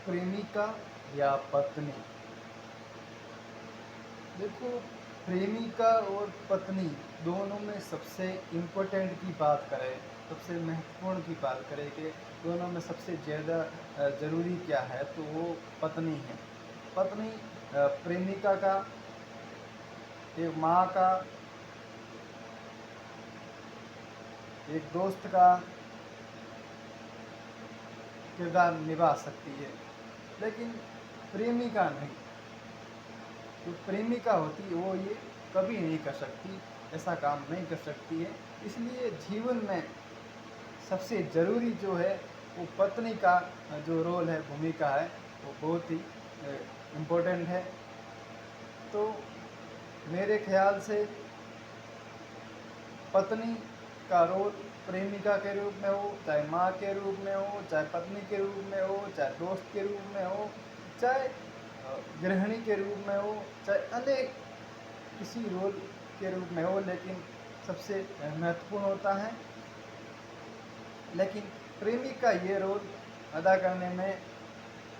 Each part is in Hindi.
प्रेमिका या पत्नी। देखो, प्रेमिका और पत्नी दोनों में सबसे इम्पोर्टेंट की बात करें, सबसे महत्वपूर्ण की बात करें कि दोनों में सबसे ज़्यादा ज़रूरी क्या है, तो वो पत्नी है। पत्नी प्रेमिका का, एक माँ का, एक दोस्त का किरदार निभा सकती है, लेकिन प्रेमिका नहीं। जो प्रेमिका होती है वो ये कभी नहीं कर सकती, ऐसा काम नहीं कर सकती है। इसलिए जीवन में सबसे ज़रूरी जो है वो पत्नी का जो रोल है, भूमिका है, वो बहुत ही इम्पोर्टेंट है। तो मेरे ख्याल से पत्नी का रोल प्रेमिका के रूप में हो, चाहे माँ के रूप में हो, चाहे पत्नी के रूप में हो, चाहे दोस्त के रूप में हो, चाहे गृहिणी के रूप में हो, चाहे अनेक किसी रोल के रूप में हो, लेकिन सबसे महत्वपूर्ण होता है। लेकिन प्रेमिका ये रोल अदा करने में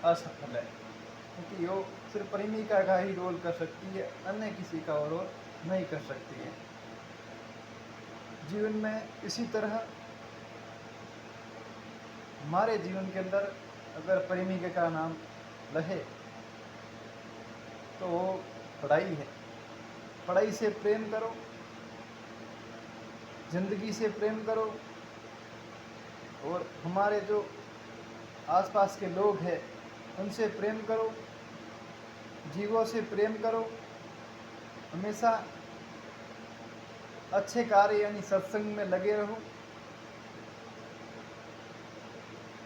असफल है, क्योंकि वो सिर्फ प्रेमिका का ही रोल कर सकती है, अन्य किसी का वो रोल नहीं कर सकती है। जीवन में इसी तरह हमारे जीवन के अंदर अगर प्रेमिका का नाम रहे तो वो पढ़ाई है। पढ़ाई से प्रेम करो, ज़िंदगी से प्रेम करो, और हमारे जो आसपास के लोग हैं उनसे प्रेम करो, जीवों से प्रेम करो। हमेशा अच्छे कार्य यानी सत्संग में लगे रहो,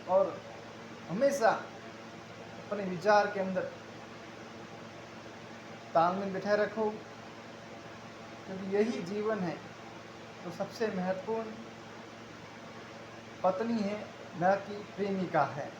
और हमेशा अपने विचार के अंदर तालमेल बिठाए रखो, क्योंकि यही जीवन है। तो सबसे महत्वपूर्ण पत्नी है, न कि प्रेमिका है।